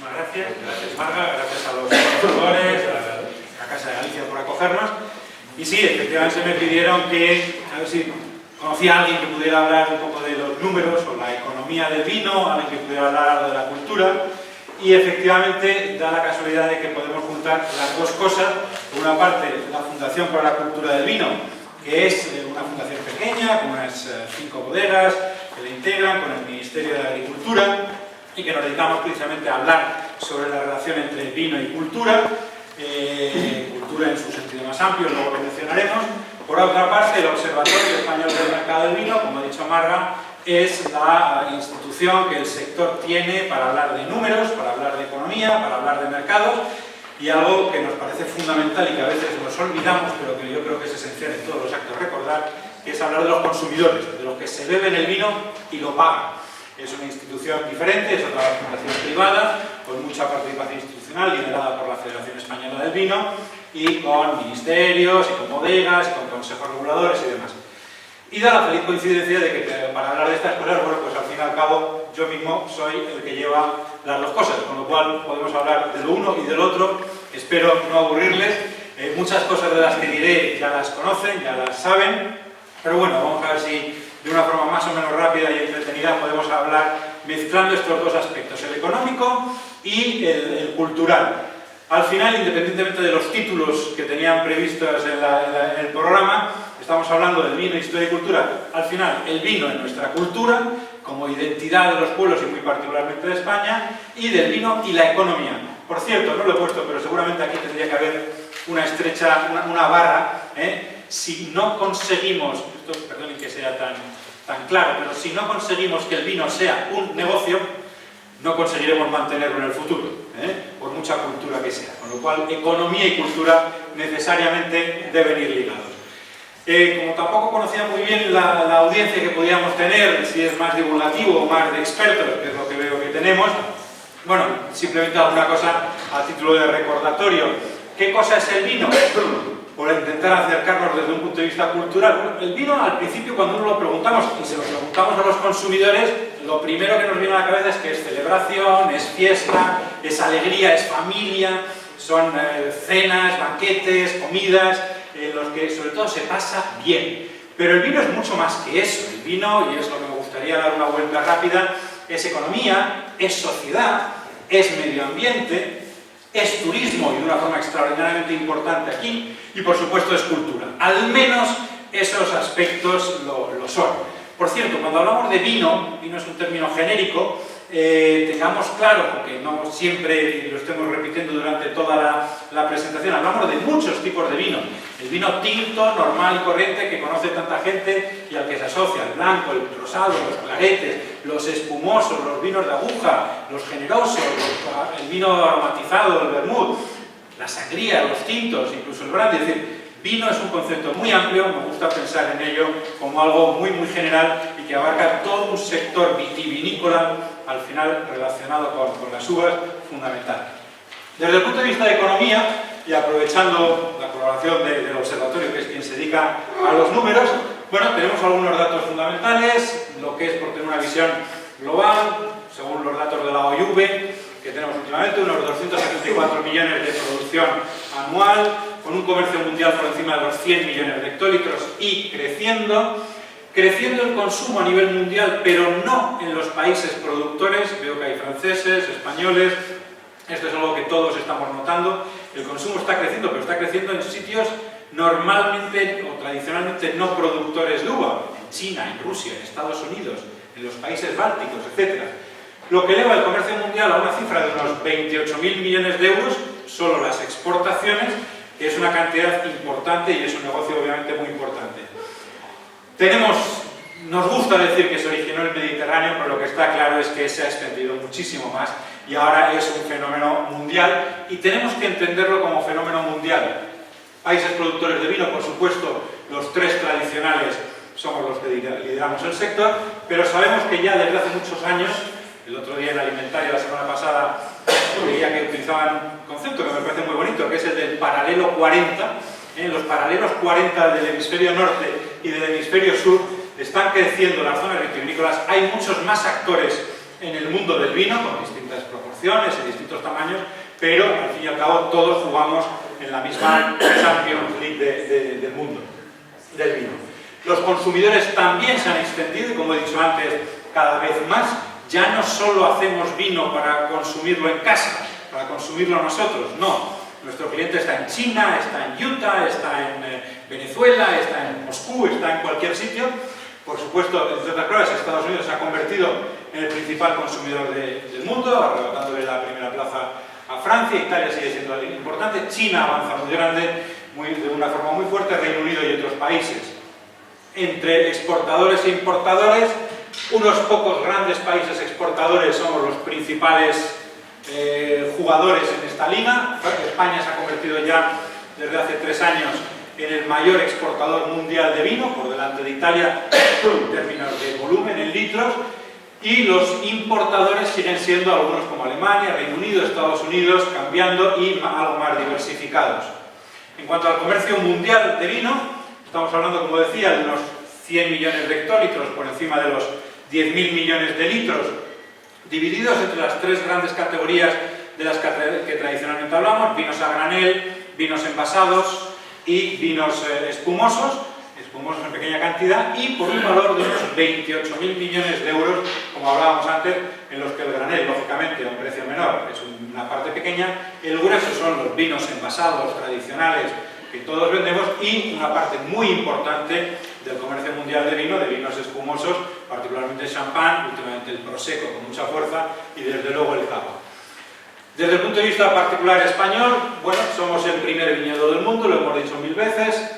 Muchísimas gracias. Gracias, Marga. Gracias a los profesores, a la Casa de Galicia por acogernos. Y sí, efectivamente me pidieron que, a ver si conocía a alguien que pudiera hablar un poco de los números o la economía del vino, alguien que pudiera hablar algo de la cultura. Y efectivamente da la casualidad de que podemos juntar las dos cosas. Por una parte, la Fundación para la Cultura del Vino, que es una fundación pequeña, con unas 5 bodegas que la integran con el Ministerio de Agricultura y que nos dedicamos precisamente a hablar sobre la relación entre vino y cultura, cultura en su sentido más amplio, luego lo mencionaremos. Por otra parte, el Observatorio Español del Mercado del Vino, como ha dicho Marga, es la institución que el sector tiene para hablar de números, para hablar de economía, para hablar de mercados, y algo que nos parece fundamental y que a veces nos olvidamos, pero que yo creo que es esencial en todos los actos recordar, que es hablar de los consumidores, de los que se beben el vino y lo pagan. Es una institución diferente, es otra fundación privada, con mucha participación institucional, liderada por la Federación Española del Vino, y con ministerios, y con bodegas, y con consejos reguladores y demás. Y da la feliz coincidencia de que para hablar de estas cosas, bueno, pues al fin y al cabo yo mismo soy el que lleva las dos cosas, con lo cual podemos hablar de lo uno y del otro. Espero no aburrirles. Muchas cosas de las que diré ya las conocen, ya las saben, pero bueno, vamos a ver si de una forma más o menos rápida y entretenida podemos hablar mezclando estos dos aspectos, el económico y el cultural. Al final, independientemente de los títulos que tenían previstos en el programa, estamos hablando del vino, historia y cultura. Al final, el vino en nuestra cultura, como identidad de los pueblos y muy particularmente de España, y del vino y la economía. Por cierto, no lo he puesto, pero seguramente aquí tendría que haber una estrecha, una barra, si no conseguimos, esto perdonen que sea tan claro, pero si no conseguimos que el vino sea un negocio, no conseguiremos mantenerlo en el futuro, por mucha cultura que sea. Con lo cual, economía y cultura necesariamente deben ir ligados. Como tampoco conocía muy bien la audiencia que podíamos tener, si es más divulgativo o más de expertos, que es lo que veo que tenemos, bueno, simplemente alguna cosa a título de recordatorio. ¿Qué cosa es el vino? Por intentar acercarnos desde un punto de vista cultural. Bueno, el vino, al principio, cuando uno lo preguntamos, y se lo preguntamos a los consumidores, lo primero que nos viene a la cabeza es que es celebración, es fiesta, es alegría, es familia, son cenas, banquetes, comidas, en los que sobre todo se pasa bien. Pero el vino es mucho más que eso. El vino, y es lo que me gustaría dar una vuelta rápida, es economía, es sociedad, es medio ambiente, es turismo y de una forma extraordinariamente importante aquí, y por supuesto es cultura. Al menos esos aspectos lo son. Por cierto, cuando hablamos de vino, vino es un término genérico, tengamos claro, porque no siempre lo estemos repitiendo durante toda la presentación, hablamos de muchos tipos de vino. El vino tinto, normal y corriente, que conoce tanta gente y al que se asocia, el blanco, el rosado, los claretes, los espumosos, los vinos de aguja, los generosos, el vino aromatizado, el vermut, la sangría, los tintos, incluso el brandy. Es decir, vino es un concepto muy amplio, me gusta pensar en ello como algo muy general y que abarca todo un sector vitivinícola, al final relacionado con las uvas, fundamental. Desde el punto de vista de economía, y aprovechando la colaboración del observatorio, que es quien se dedica a los números, bueno, tenemos algunos datos fundamentales, lo que es por tener una visión global, según los datos de la OIV, que tenemos últimamente, unos 274 millones de producción anual, con un comercio mundial por encima de los 100 millones de hectolitros y creciendo el consumo a nivel mundial, pero no en los países productores. Veo que hay franceses, españoles, esto es algo que todos estamos notando. El consumo está creciendo, pero está creciendo en sitios normalmente o tradicionalmente no productores de uva, en China, en Rusia, en Estados Unidos, en los países bálticos, etc. Lo que eleva el comercio mundial a una cifra de unos 28.000 millones de euros, solo las exportaciones, que es una cantidad importante y es un negocio obviamente muy importante. Nos gusta decir que se originó en el Mediterráneo, pero lo que está claro es que se ha extendido muchísimo más y ahora es un fenómeno mundial y tenemos que entenderlo como fenómeno mundial. Países productores de vino, por supuesto, los tres tradicionales somos los que lideramos el sector, pero sabemos que ya desde hace muchos años, el otro día en Alimentaria, la semana pasada, veía que utilizaban un concepto que me parece muy bonito, que es el del paralelo 40. Los paralelos 40 del hemisferio norte y del hemisferio sur están creciendo las zonas vitivinícolas. Hay muchos más actores en el mundo del vino, con distintas proporciones y distintos tamaños, pero al fin y al cabo todos jugamos en la misma Champions League del mundo, del vino. Los consumidores también se han extendido y, como he dicho antes, cada vez más. Ya no solo hacemos vino para consumirlo en casa, para consumirlo nosotros, no. Nuestro cliente está en China, está en Utah, está en Venezuela, está en Moscú, está en cualquier sitio. Por supuesto, entre otras cosas, Estados Unidos se ha convertido en el principal consumidor del mundo, arrebatándole la primera plaza a Francia. Italia sigue siendo importante, China avanza muy grande, de una forma muy fuerte, Reino Unido y otros países. Entre exportadores e importadores, unos pocos grandes países exportadores somos los principales jugadores en esta liga. España se ha convertido ya desde hace 3 años en el mayor exportador mundial de vino, por delante de Italia en términos de volumen, en litros, y los importadores siguen siendo algunos como Alemania, Reino Unido, Estados Unidos, cambiando y algo más diversificados. En cuanto al comercio mundial de vino, estamos hablando, como decía, de unos 100 millones de hectolitros, por encima de los 10.000 millones de litros, divididos entre las 3 grandes categorías de las que tradicionalmente hablamos: vinos a granel, vinos envasados y vinos espumosos en pequeña cantidad, y por un valor de unos 28.000 millones de euros, como hablábamos antes, en los que el granel, lógicamente, a un precio menor, es una parte pequeña. El grueso son los vinos envasados tradicionales que todos vendemos, y una parte muy importante del comercio mundial de vino, de vinos espumosos, particularmente el champán, últimamente el prosecco con mucha fuerza, y desde luego el cava. Desde el punto de vista particular español, bueno, somos el primer viñedo del mundo, lo hemos dicho 1000 veces,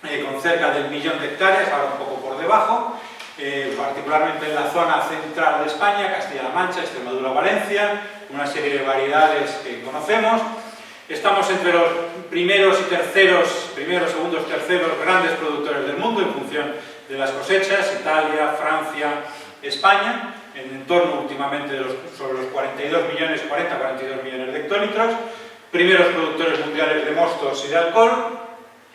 con cerca del 1 millón de hectáreas, ahora un poco por debajo, particularmente en la zona central de España, Castilla-La Mancha, Extremadura, Valencia, una serie de variedades que conocemos. Estamos entre los primeros, segundos, terceros grandes productores del mundo en función de las cosechas: Italia, Francia, España, en torno últimamente sobre los 42 millones de hectolitros. Primeros productores mundiales de mostos y de alcohol.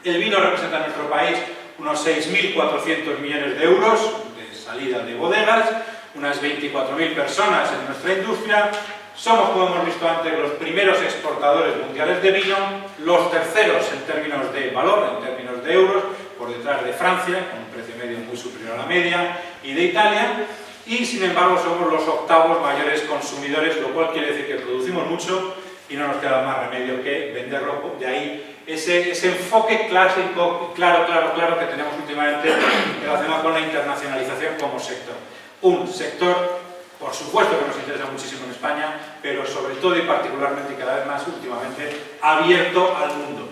El vino representa en nuestro país unos 6.400 millones de euros de salida de bodegas, unas 24.000 personas en nuestra industria. Somos, como hemos visto antes, los primeros exportadores mundiales de vino, los terceros en términos de valor, en términos de euros, por detrás de Francia, con un precio medio muy superior a la media, y de Italia, y sin embargo somos los 8º mayores consumidores, lo cual quiere decir que producimos mucho y no nos queda más remedio que venderlo. De ahí ese enfoque clásico, claro que tenemos últimamente relacionado con la internacionalización como sector. Un sector, por supuesto, que nos interesa muchísimo en España, pero sobre todo y particularmente y cada vez más últimamente, abierto al mundo.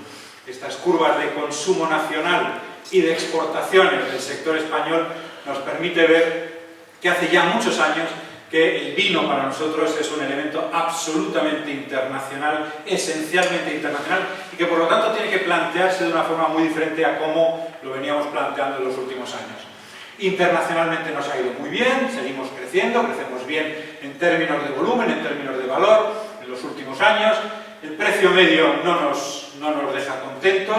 Estas curvas de consumo nacional y de exportaciones del sector español nos permite ver que hace ya muchos años que el vino para nosotros es un elemento absolutamente internacional, esencialmente internacional, y que por lo tanto tiene que plantearse de una forma muy diferente a cómo lo veníamos planteando en los últimos años. Internacionalmente nos ha ido muy bien, seguimos creciendo, crecemos bien en términos de volumen, en términos de valor en los últimos años. El precio medio no nos deja contentos,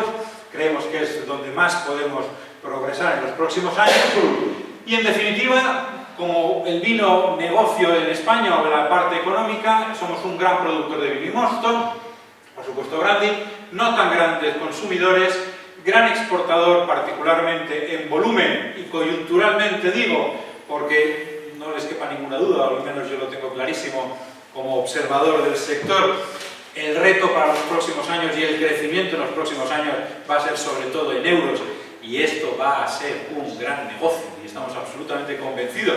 creemos que es donde más podemos progresar en los próximos años, y en definitiva, como el vino negocio en España o en la parte económica, somos un gran productor de vino y mosto, por supuesto brandy, no tan grandes consumidores, gran exportador particularmente en volumen y coyunturalmente, digo, porque no les quepa ninguna duda, o al menos yo lo tengo clarísimo como observador del sector. El reto para los próximos años y el crecimiento en los próximos años va a ser sobre todo en euros, y esto va a ser un gran negocio y estamos absolutamente convencidos.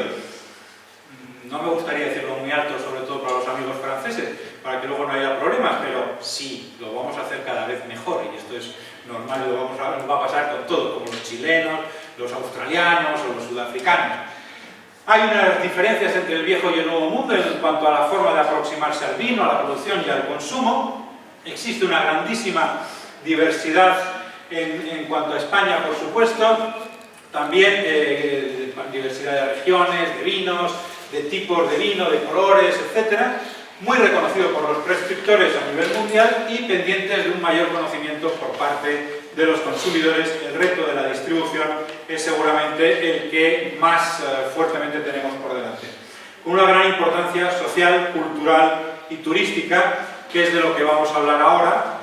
No me gustaría decirlo muy alto, sobre todo para los amigos franceses, para que luego no haya problemas, pero sí, lo vamos a hacer cada vez mejor, y esto es normal, nos va a pasar con todo, como los chilenos, los australianos o los sudafricanos. Hay unas diferencias entre el viejo y el nuevo mundo en cuanto a la forma de aproximarse al vino, a la producción y al consumo. Existe una grandísima diversidad en cuanto a España, por supuesto, también diversidad de regiones, de vinos, de tipos de vino, de colores, etc. Muy reconocido por los prescriptores a nivel mundial y pendientes de un mayor conocimiento por parte de los consumidores. El reto de la distribución es seguramente el que más fuertemente tenemos por delante. Con una gran importancia social, cultural y turística, que es de lo que vamos a hablar ahora.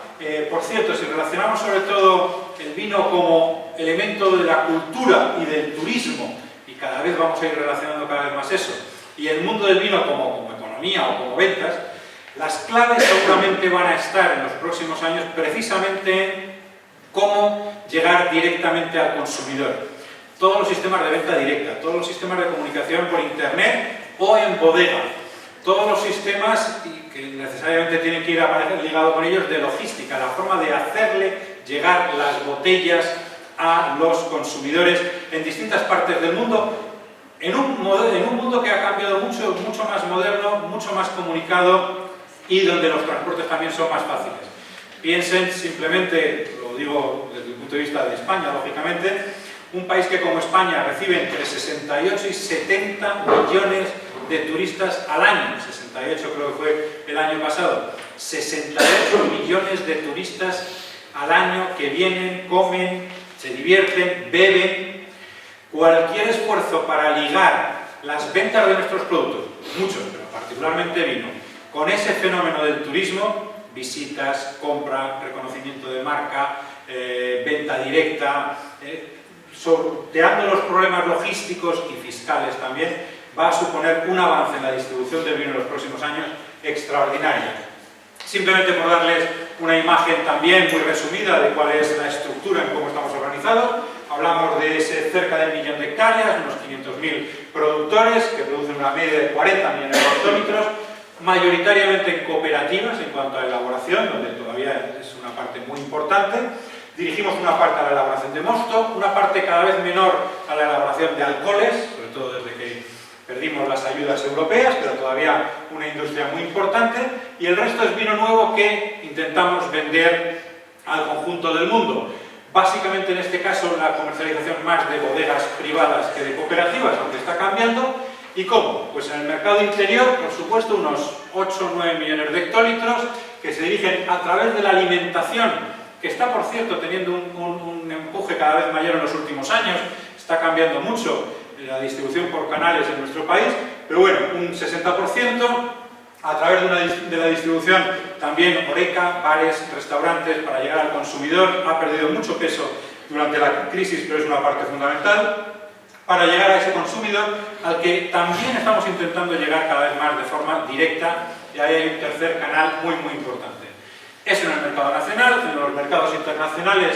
Por cierto, si relacionamos sobre todo el vino como elemento de la cultura y del turismo, y cada vez vamos a ir relacionando cada vez más eso, y el mundo del vino como economía o como ventas, las claves seguramente van a estar en los próximos años precisamente en cómo llegar directamente al consumidor. Todos los sistemas de venta directa, todos los sistemas de comunicación por internet o en bodega, todos los sistemas que necesariamente tienen que ir ligados con ellos de logística, la forma de hacerle llegar las botellas a los consumidores en distintas partes del mundo, en un mundo que ha cambiado mucho, mucho más moderno, mucho más comunicado y donde los transportes también son más fáciles. Piensen simplemente, lo digo desde el punto de vista de España, lógicamente, un país que como España recibe entre 68 y 70 millones de turistas al año, 68 creo que fue el año pasado, 68 millones de turistas al año que vienen, comen, se divierten, beben. Cualquier esfuerzo para ligar las ventas de nuestros productos, muchos, pero particularmente vino, con ese fenómeno del turismo, visitas, compra, reconocimiento de marca, venta directa, sorteando los problemas logísticos y fiscales también, va a suponer un avance en la distribución del vino en los próximos años extraordinario. Simplemente por darles una imagen también muy resumida de cuál es la estructura en cómo estamos organizados, hablamos de cerca de 1 millón de hectáreas, unos 500.000 productores que producen una media de 40 millones de hectómetros, mayoritariamente en cooperativas en cuanto a elaboración, donde todavía es una parte muy importante. Dirigimos una parte a la elaboración de mosto, una parte cada vez menor a la elaboración de alcoholes, sobre todo desde que perdimos las ayudas europeas, pero todavía una industria muy importante, y el resto es vino nuevo que intentamos vender al conjunto del mundo. Básicamente en este caso la comercialización más de bodegas privadas que de cooperativas, aunque está cambiando. ¿Y cómo? Pues en el mercado interior, por supuesto, unos 8 o 9 millones de hectolitros que se dirigen a través de la alimentación, que está, por cierto, teniendo un empuje cada vez mayor en los últimos años, está cambiando mucho la distribución por canales en nuestro país, pero bueno, un 60%, a través de la distribución también Horeca, bares, restaurantes, para llegar al consumidor, ha perdido mucho peso durante la crisis, pero es una parte fundamental, para llegar a ese consumidor al que también estamos intentando llegar cada vez más de forma directa, y ahí hay un tercer canal muy importante. Eso en el mercado nacional. En los mercados internacionales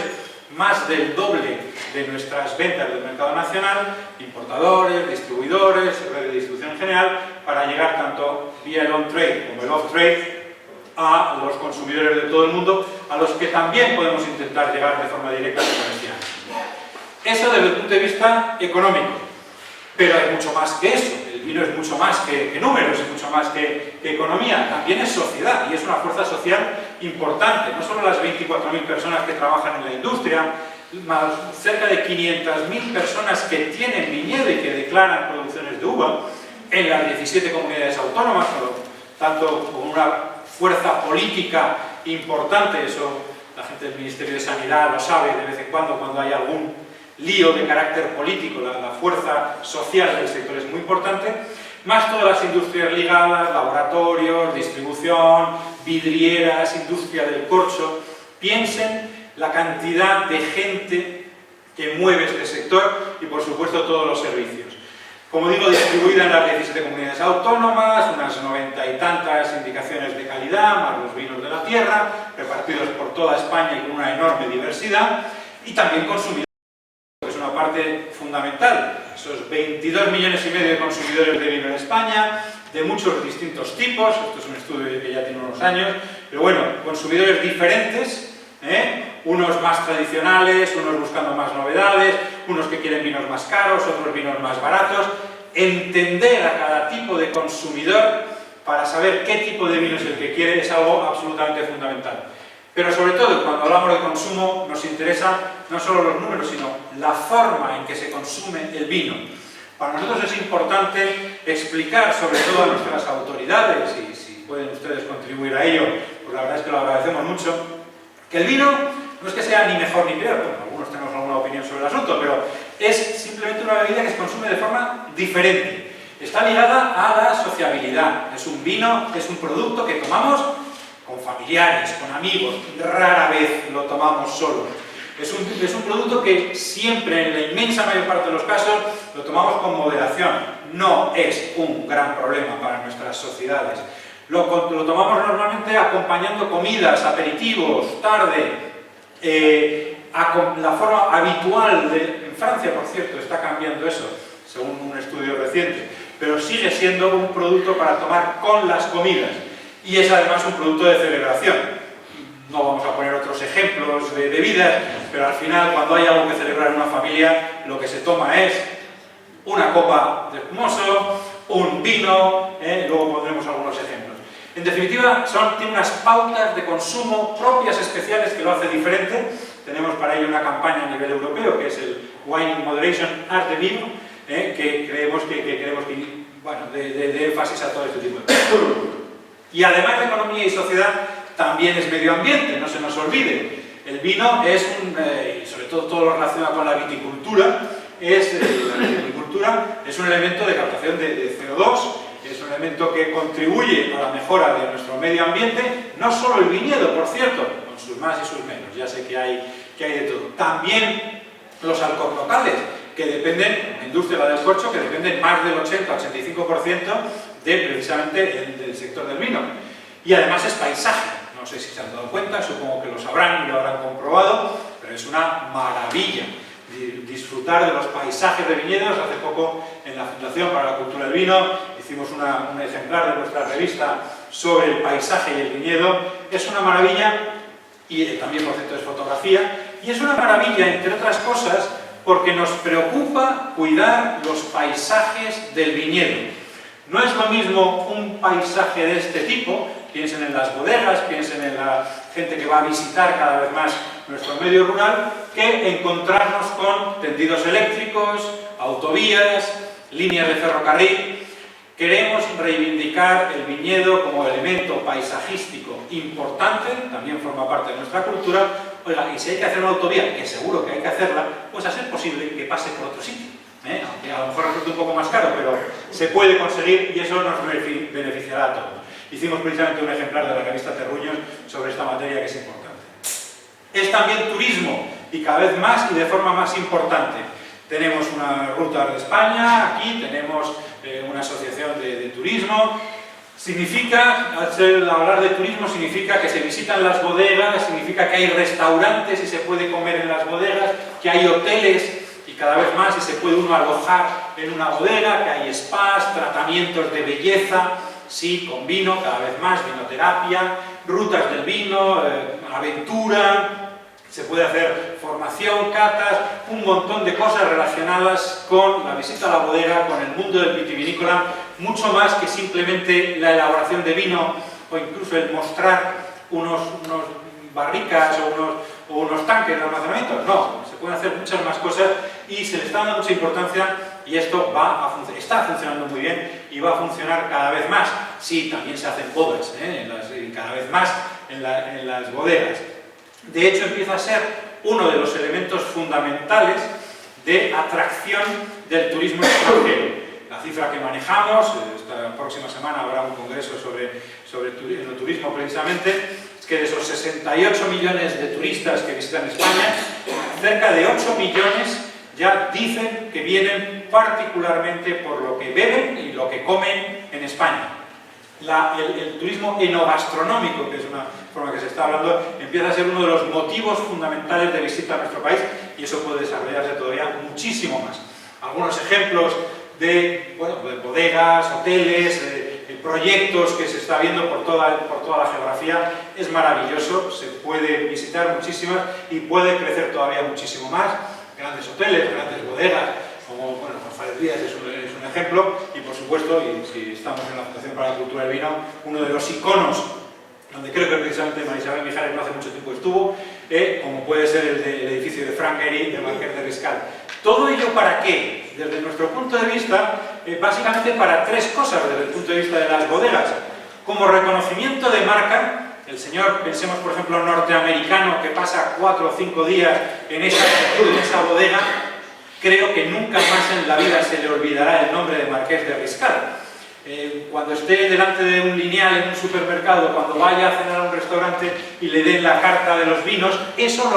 más del doble de nuestras ventas del mercado nacional, importadores, distribuidores, red de distribución en general, para llegar tanto vía el on-trade como el off-trade a los consumidores de todo el mundo, a los que también podemos intentar llegar de forma directa y comercial. Eso desde el punto de vista económico, pero hay mucho más que eso. El vino es mucho más que números, es mucho más que economía, también es sociedad y es una fuerza social importante. No solo las 24.000 personas que trabajan en la industria, más cerca de 500.000 personas que tienen viñedo y que declaran producciones de uva en las 17 comunidades autónomas, tanto con una fuerza política importante. Eso la gente del Ministerio de Sanidad lo sabe de vez en cuando hay algún lío de carácter político, la fuerza social del sector es muy importante, más todas las industrias ligadas, laboratorios, distribución, vidrieras, industria del corcho. Piensen la cantidad de gente que mueve este sector y por supuesto todos los servicios. Como digo, distribuida en las 17 comunidades autónomas, unas 90 y tantas indicaciones de calidad, más los vinos de la tierra, repartidos por toda España y con una enorme diversidad, y también consumidores. Es una parte fundamental, esos 22 millones y medio de consumidores de vino en España, de muchos distintos tipos. Esto es un estudio que ya tiene unos años, pero bueno, consumidores diferentes, unos más tradicionales, unos buscando más novedades, unos que quieren vinos más caros, otros vinos más baratos. Entender a cada tipo de consumidor para saber qué tipo de vino es el que quiere es algo absolutamente fundamental. Pero sobre todo, cuando hablamos de consumo, nos interesa no solo los números, sino la forma en que se consume el vino. Para nosotros es importante explicar, sobre todo a nuestras autoridades, y si pueden ustedes contribuir a ello, pues la verdad es que lo agradecemos mucho, que el vino no es que sea ni mejor ni peor, bueno, algunos tenemos alguna opinión sobre el asunto, pero es simplemente una bebida que se consume de forma diferente. está ligada a la sociabilidad. Es un vino, es un producto que tomamos con familiares, con amigos, rara vez lo tomamos solos. Es un producto que siempre, en la inmensa mayor parte de los casos, lo tomamos con moderación. No es un gran problema para nuestras sociedades. Lo tomamos normalmente acompañando comidas, aperitivos, tarde. La forma habitual en Francia, por cierto, está cambiando eso, según un estudio reciente, pero sigue siendo un producto para tomar con las comidas. Y es además un producto de celebración. No vamos a poner otros ejemplos de bebidas, pero al final, cuando hay algo que celebrar en una familia, lo que se toma es una copa de espumoso, un vino, luego pondremos algunos ejemplos. En definitiva, tiene unas pautas de consumo propias, especiales, que lo hace diferente. Tenemos para ello una campaña a nivel europeo, que es el Wine in Moderation Art de Vino, que queremos que bueno, de énfasis a todo este tipo de cosas. Y además de economía y sociedad, también es medio ambiente, no se nos olvide. El vino es y sobre todo lo relacionado con la viticultura, la viticultura es un elemento de captación de CO2, es un elemento que contribuye a la mejora de nuestro medio ambiente, no solo el viñedo, por cierto, con sus más y sus menos, ya sé que hay de todo. También los alcornocales, que dependen, la industria del corcho, que dependen más del 80-85% precisamente del sector del vino. Y además es paisaje, no sé si se han dado cuenta, supongo que lo sabrán y lo habrán comprobado, pero es una maravilla disfrutar de los paisajes de viñedos. Hace poco en la Fundación para la Cultura del Vino hicimos un ejemplar de nuestra revista sobre el paisaje y el viñedo. Es una maravilla, y también por cierto es fotografía, y es una maravilla, entre otras cosas, porque nos preocupa cuidar los paisajes del viñedo. No es lo mismo un paisaje de este tipo, piensen en las bodegas, piensen en la gente que va a visitar cada vez más nuestro medio rural, que encontrarnos con tendidos eléctricos, autovías, líneas de ferrocarril. Queremos reivindicar el viñedo como elemento paisajístico importante, también forma parte de nuestra cultura. Oiga, y si hay que hacer una autovía, que seguro que hay que hacerla, pues a ser posible que pase por otro sitio. Aunque a lo mejor resulta un poco más caro, pero se puede conseguir y eso nos beneficiará a todos. Hicimos precisamente un ejemplar de la revista Terruños sobre esta materia, que es importante. Es también turismo, y cada vez más y de forma más importante. Tenemos una ruta de España, aquí tenemos una asociación de turismo. Significa, al hablar de turismo, significa que se visitan las bodegas, significa que hay restaurantes y se puede comer en las bodegas, que hay hoteles y cada vez más y se puede uno alojar en una bodega, que hay spas, tratamientos de belleza, sí, con vino, cada vez más, vinoterapia, rutas del vino, aventura. Se puede hacer formación, catas, un montón de cosas relacionadas con la visita a la bodega, con el mundo del vitivinícola, mucho más que simplemente la elaboración de vino o incluso el mostrar unos barricas o unos tanques de almacenamiento. No, se pueden hacer muchas más cosas y se le está dando mucha importancia y esto está funcionando muy bien y va a funcionar cada vez más. Sí, también se hacen bodas, cada vez más en las bodegas. De hecho, empieza a ser uno de los elementos fundamentales de atracción del turismo extranjero. La cifra que manejamos, esta próxima semana habrá un congreso sobre el turismo precisamente, es que de esos 68 millones de turistas que visitan España, cerca de 8 millones ya dicen que vienen particularmente por lo que beben y lo que comen en España. El turismo enogastronómico, que es una forma que se está hablando, empieza a ser uno de los motivos fundamentales de visita a nuestro país y eso puede desarrollarse todavía muchísimo más. Algunos ejemplos de bodegas, hoteles, proyectos que se está viendo por toda la geografía, es maravilloso, se puede visitar muchísimas y puede crecer todavía muchísimo más. Grandes hoteles, grandes bodegas, como González Díaz es un ejemplo, y por supuesto, y si estamos en la Fundación para la Cultura del Vino, uno de los iconos, donde creo que precisamente María Isabel Mijares no hace mucho tiempo estuvo, como puede ser el edificio de Frank Gehry, de Banquer de Riscal. ¿Todo ello para qué? Desde nuestro punto de vista, básicamente para tres cosas desde el punto de vista de las bodegas. Como reconocimiento de marca, el señor, pensemos por ejemplo, norteamericano que pasa 4 o 5 días en esa bodega, creo que nunca más en la vida se le olvidará el nombre de Marqués de Riscal. Cuando esté delante de un lineal en un supermercado, cuando vaya a cenar a un restaurante y le den la carta de los vinos, eso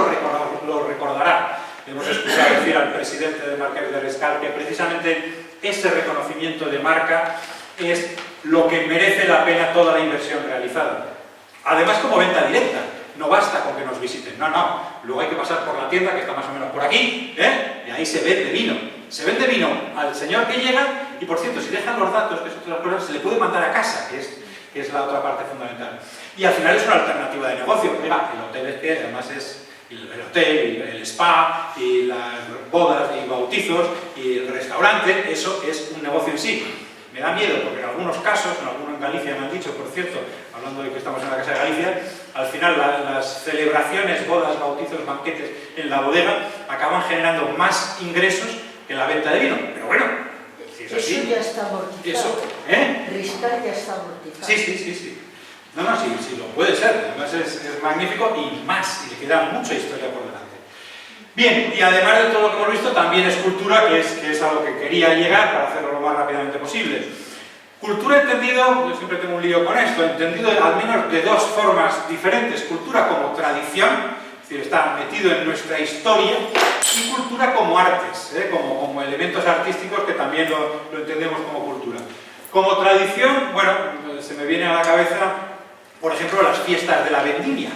lo recordará. Hemos escuchado decir al presidente de Marqués de Riscal que precisamente ese reconocimiento de marca es lo que merece la pena toda la inversión realizada. Además, como venta directa, no basta con que nos visiten, no, luego hay que pasar por la tienda que está más o menos por aquí, y ahí se vende vino. Se vende vino al señor que llega y, por cierto, si dejan los datos, que es otra cosa, se le puede mandar a casa, que es la otra parte fundamental. Y al final es una alternativa de negocio. Oiga, el hotel es que además es el hotel, el spa, y las bodas y bautizos, y el restaurante, eso es un negocio en sí. Me da miedo porque en algunos casos, en Galicia me han dicho, por cierto, hablando de que estamos en la Casa de Galicia, al final las celebraciones, bodas, bautizos, banquetes en la bodega acaban generando más ingresos que la venta de vino. Pero bueno, si es así... Eso ya está amortizado. Riscal ya está amortizado. Sí. No, sí, lo puede ser. Además es magnífico y más, y le queda mucha historia por delante. Bien, y además de todo lo que hemos visto, también es cultura, que es a lo que quería llegar para hacerlo lo más rápidamente posible. Cultura entendido, yo siempre tengo un lío con esto, entendido al menos de dos formas diferentes. Cultura como tradición, es decir, está metido en nuestra historia, y cultura como artes, como elementos artísticos que también lo entendemos como cultura. Como tradición, bueno, se me viene a la cabeza, por ejemplo, las fiestas de la vendimia.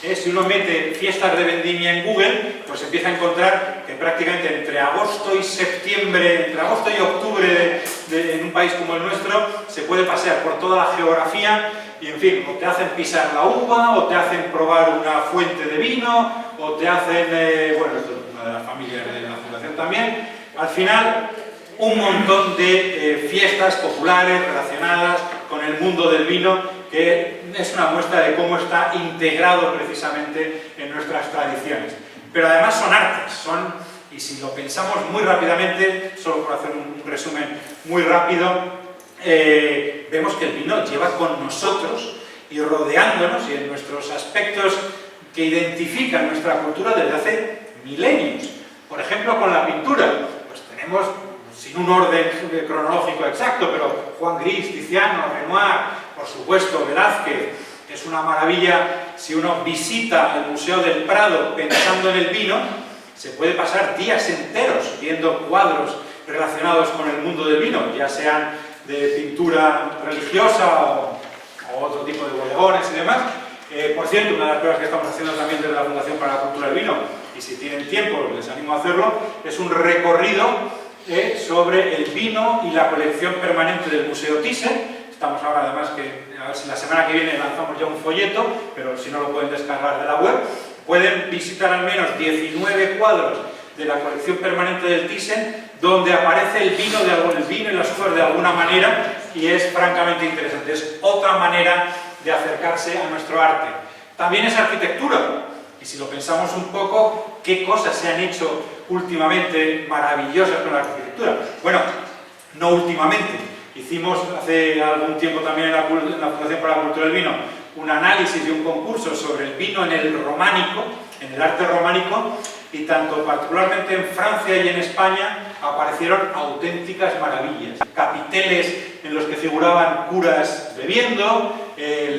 Si uno mete fiestas de vendimia en Google, pues empieza a encontrar que prácticamente entre agosto y septiembre, entre agosto y octubre en un país como el nuestro, se puede pasear por toda la geografía y, en fin, o te hacen pisar la uva, o te hacen probar una fuente de vino, o te hacen, bueno, esto es una de las familias de la Fundación también. Al final, un montón de fiestas populares relacionadas con el mundo del vino, que es una muestra de cómo está integrado precisamente en nuestras tradiciones. Pero además son artes, y si lo pensamos muy rápidamente, solo por hacer un resumen muy rápido, vemos que el vino lleva con nosotros y rodeándonos y en nuestros aspectos que identifican nuestra cultura desde hace milenios. Por ejemplo, con la pintura, pues tenemos, sin un orden cronológico exacto, pero Juan Gris, Tiziano, Renoir, por supuesto, Velázquez, que es una maravilla. Si uno visita el Museo del Prado pensando en el vino, se puede pasar días enteros viendo cuadros relacionados con el mundo del vino, ya sean de pintura religiosa o otro tipo de bodegones y demás. Por cierto, una de las cosas que estamos haciendo también desde la Fundación para la Cultura del Vino, y si tienen tiempo les animo a hacerlo, es un recorrido sobre el vino y la colección permanente del Museo Thyssen. Estamos ahora, además, a ver si la semana que viene lanzamos ya un folleto, pero si no lo pueden descargar de la web. Pueden visitar al menos 19 cuadros de la colección permanente del Thyssen, donde aparece el vino y las uvas de alguna manera, y es francamente interesante. Es otra manera de acercarse a nuestro arte. También es arquitectura, y si lo pensamos un poco, ¿qué cosas se han hecho últimamente maravillosas con la arquitectura? Bueno, no últimamente. Hicimos hace algún tiempo también en la Fundación para la Cultura del Vino un análisis y un concurso sobre el vino en el románico, en el arte románico, y tanto particularmente en Francia y en España aparecieron auténticas maravillas. Capiteles en los que figuraban curas bebiendo,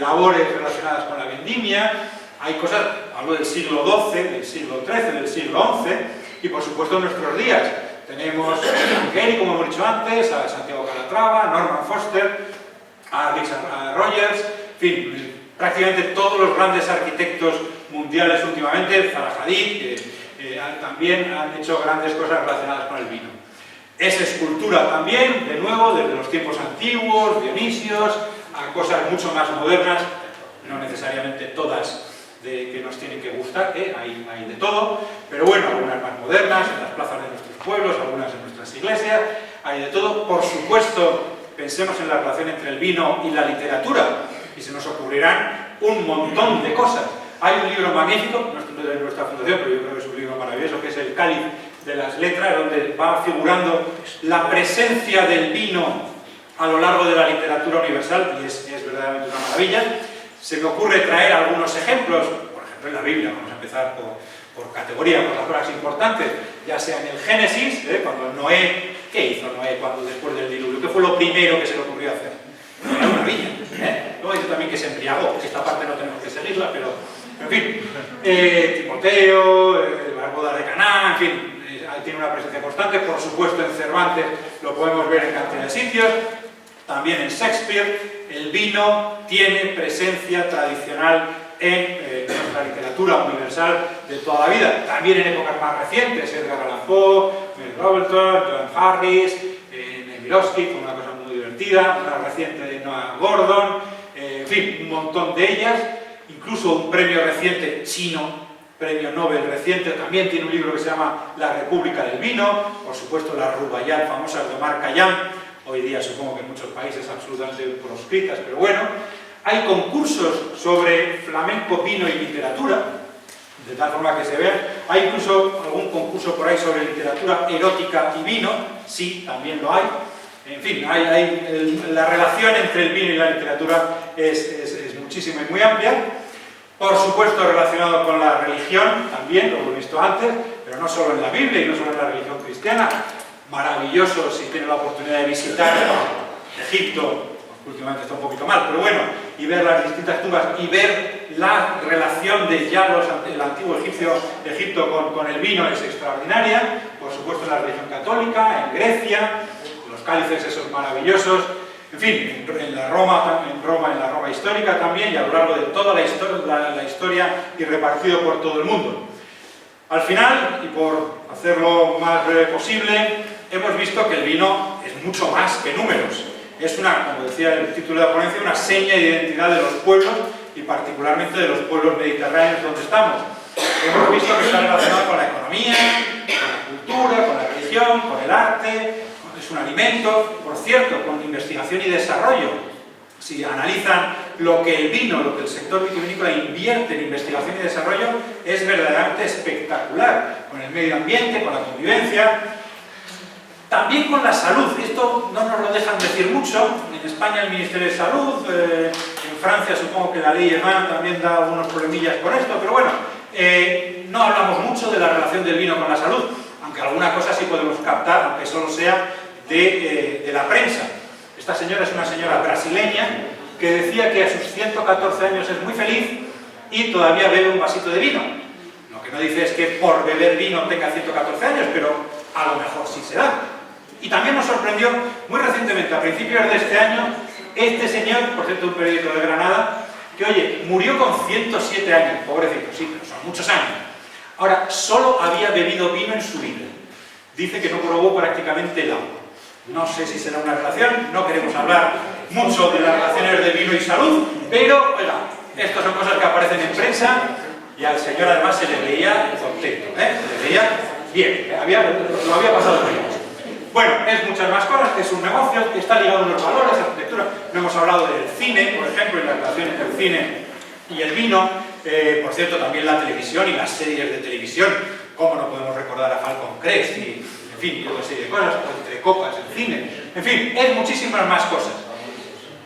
labores relacionadas con la vendimia. Hay cosas, hablo del siglo XII, del siglo XIII, del siglo XI, y por supuesto en nuestros días. Tenemos a Gehry, como hemos dicho antes, a Santiago Calatrava, a Norman Foster, a Richard Rogers, en fin, prácticamente todos los grandes arquitectos mundiales últimamente, Zaha Hadid, también han hecho grandes cosas relacionadas con el vino. Es escultura también, de nuevo, desde los tiempos antiguos, Dionisios, a cosas mucho más modernas, no necesariamente todas que nos tienen que gustar, hay de todo, pero bueno, algunas más modernas, en las plazas de nuestros pueblos, algunas en nuestras iglesias, hay de todo. Por supuesto, pensemos en la relación entre el vino y la literatura, y se nos ocurrirán un montón de cosas. Hay un libro magnífico, no es de nuestra fundación, pero yo creo que es un libro maravilloso, que es El Cáliz de las Letras, donde va figurando la presencia del vino a lo largo de la literatura universal, y es verdaderamente una maravilla. Se me ocurre traer algunos ejemplos, por ejemplo en la Biblia, vamos a empezar por categoría, por las cosas importantes, ya sea en el Génesis, cuando Noé, ¿qué hizo Noé cuando después del diluvio? ¿Qué fue lo primero que se le ocurrió hacer? Era una viña. Luego dice también que se embriagó, esta parte no tenemos que seguirla, pero en fin, Timoteo, las bodas de Caná, en fin, tiene una presencia constante, por supuesto en Cervantes lo podemos ver en cantidad de sitios, también en Shakespeare. El vino tiene presencia tradicional en nuestra literatura universal de toda la vida, también en épocas más recientes, Edgar Allan Poe, Mary Robertson, John Harris, Nemirovsky, con una cosa muy divertida, una reciente de Noah Gordon, en fin, un montón de ellas, incluso un premio reciente chino, premio Nobel reciente, también tiene un libro que se llama La República del Vino, por supuesto las Rubaiyat famosas de Omar Khayyam, hoy día supongo que en muchos países absolutamente proscritas, pero bueno, hay concursos sobre flamenco, vino y literatura, de tal forma que se vean, hay incluso algún concurso por ahí sobre literatura erótica y vino, sí, también lo hay. En fin, la relación entre el vino y la literatura es muchísima y muy amplia. Por supuesto relacionado con la religión, también, lo hemos visto antes, pero no solo en la Biblia y no solo en la religión cristiana. Maravilloso si tiene la oportunidad de visitar Egipto, últimamente está un poquito mal, pero bueno, y ver las distintas tumbas y ver la relación de ya el antiguo Egipto con el vino es extraordinaria. Por supuesto en la religión católica, en Grecia, los cálices esos maravillosos, en fin, en la Roma histórica también, y a lo largo de toda la historia y repartido por todo el mundo. Al final, y por hacerlo más breve posible, hemos visto que el vino es mucho más que números. Es como decía el título de la ponencia, una seña de identidad de los pueblos y particularmente de los pueblos mediterráneos donde estamos. Hemos visto que está relacionado con la economía, con la cultura, con la religión, con el arte, es un alimento, por cierto, con investigación y desarrollo. Si analizan lo que el vino, lo que el sector vitivinícola invierte en investigación y desarrollo, es verdaderamente espectacular, con el medio ambiente, con la convivencia, también con la salud. Esto no nos lo dejan decir mucho. En España el Ministerio de Salud, en Francia supongo que la ley Eman también da algunos problemillas con esto, pero bueno, no hablamos mucho de la relación del vino con la salud, aunque alguna cosa sí podemos captar, aunque solo sea de la prensa. Esta señora es una señora brasileña que decía que a sus 114 años es muy feliz y todavía bebe un vasito de vino. Lo que no dice es que por beber vino tenga 114 años, pero a lo mejor sí se da. Y también nos sorprendió muy recientemente, a principios de este año, este señor, por cierto un periódico de Granada, que oye, murió con 107 años, pobrecito, sí, pero son muchos años. Ahora, solo había bebido vino en su vida. Dice que no probó prácticamente el agua. No sé si será una relación, no queremos hablar mucho de las relaciones de vino y salud, pero, oiga, estas son cosas que aparecen en prensa y al señor además se le veía contento, se le veía bien, lo había pasado bien. Bueno, es muchas más cosas, es un negocio, está ligado a unos valores, a la arquitectura. No hemos hablado del cine, por ejemplo, y la relación entre el cine y el vino. Por cierto, también la televisión y las series de televisión. ¿Cómo no podemos recordar a Falcon Crest? Y, en fin, y otra serie de cosas, entre copas, el cine. En fin, es muchísimas más cosas.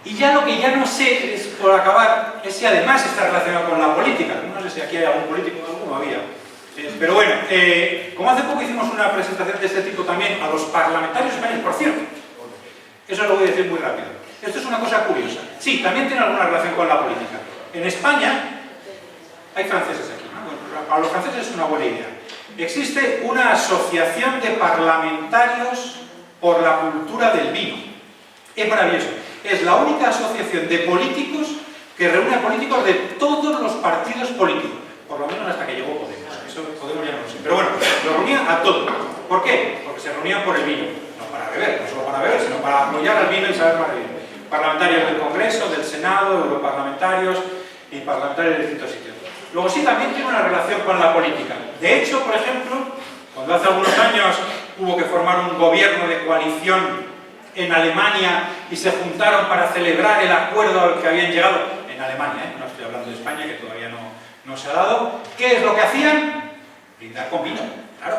Y ya lo que ya no sé, es, por acabar, es si además está relacionado con la política. No sé si aquí hay algún político, alguno había. Pero bueno, como hace poco hicimos una presentación de este tipo también a los parlamentarios españoles, por cierto, eso lo voy a decir muy rápido. Esto es una cosa curiosa. Sí, también tiene alguna relación con la política. En España, hay franceses aquí, ¿no? Bueno, para los franceses es una buena idea. Existe una asociación de parlamentarios por la cultura del vino. Es maravilloso. Es la única asociación de políticos que reúne a políticos de todos los partidos políticos, por lo menos hasta que llegó Podemos. Podemos ya no lo sé. Pero bueno, lo reunían a todos. ¿Por qué? Porque se reunían por el vino. No para beber, no solo para beber, sino para apoyar al vino y saber más de vino. Parlamentarios del Congreso, del Senado, europarlamentarios y parlamentarios de distintos sitios. Luego sí, también tiene una relación con la política. De hecho, por ejemplo, cuando hace algunos años hubo que formar un gobierno de coalición en Alemania y se juntaron para celebrar el acuerdo al que habían llegado, en Alemania, no estoy hablando de España, que todavía no se ha dado, ¿qué es lo que hacían? Brindar con vino, claro.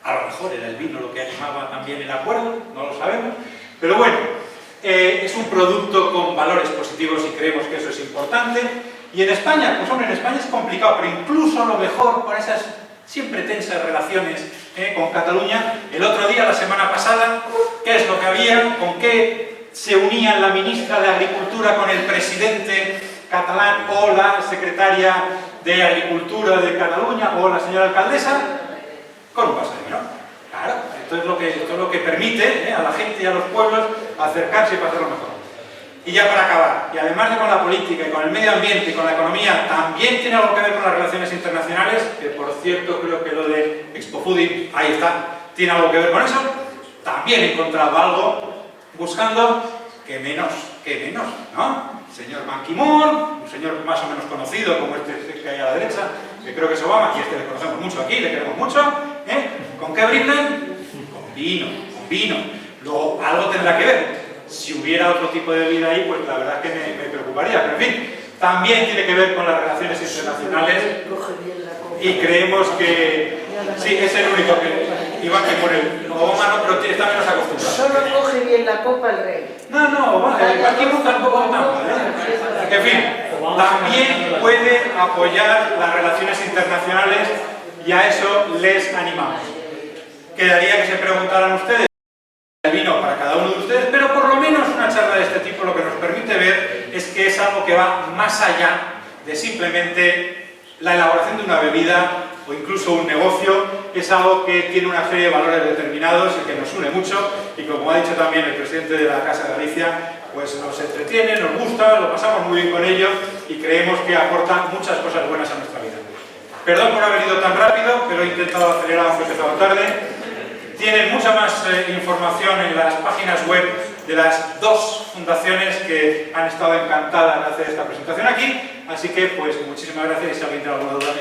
A lo mejor era el vino lo que animaba también el acuerdo, no lo sabemos. Pero bueno, es un producto con valores positivos y creemos que eso es importante. Y en España, pues hombre, en España es complicado, pero incluso a lo mejor con esas siempre tensas relaciones con Cataluña. El otro día, la semana pasada, ¿qué es lo que había? ¿Con qué se unían la ministra de Agricultura con el presidente catalán o la secretaria de Agricultura de Cataluña o la señora alcaldesa? Con un vaso de vino. Claro, esto es lo que permite a la gente y a los pueblos acercarse y pasarlo mejor. Y ya para acabar, y además de con la política y con el medio ambiente y con la economía, también tiene algo que ver con las relaciones internacionales, que por cierto creo que lo de Expo Foodie, ahí está, tiene algo que ver con eso. También he encontrado algo buscando que menos, ¿no? El señor Ban Ki-moon, un señor más o menos conocido como este que hay a la derecha, que creo que es Obama, y este le conocemos mucho aquí, le queremos mucho, ¿con qué brindan? Con vino. Luego algo tendrá que ver. Si hubiera otro tipo de bebida ahí, pues la verdad es que me preocuparía, pero en fin, también tiene que ver con las relaciones internacionales y creemos que sí, es el único que igual que por el Obama no, pero está menos acostumbrado. Solo coge bien la copa el rey. No, aquí tampoco tanto, En fin, también puede apoyar las relaciones internacionales y a eso les animamos. Quedaría que se preguntaran ustedes el vino para cada uno de ustedes, pero por lo menos una charla de este tipo lo que nos permite ver es que es algo que va más allá de simplemente la elaboración de una bebida o incluso un negocio. Es algo que tiene una serie de valores determinados y que nos une mucho, y como ha dicho también el presidente de la Casa de Galicia, pues nos entretiene, nos gusta, lo pasamos muy bien con ello y creemos que aporta muchas cosas buenas a nuestra vida. Perdón por haber ido tan rápido, pero he intentado acelerar aunque he empezado tarde. Tienen mucha más información en las páginas web de las dos fundaciones que han estado encantadas de hacer esta presentación aquí, así que pues muchísimas gracias y si alguien tiene alguna duda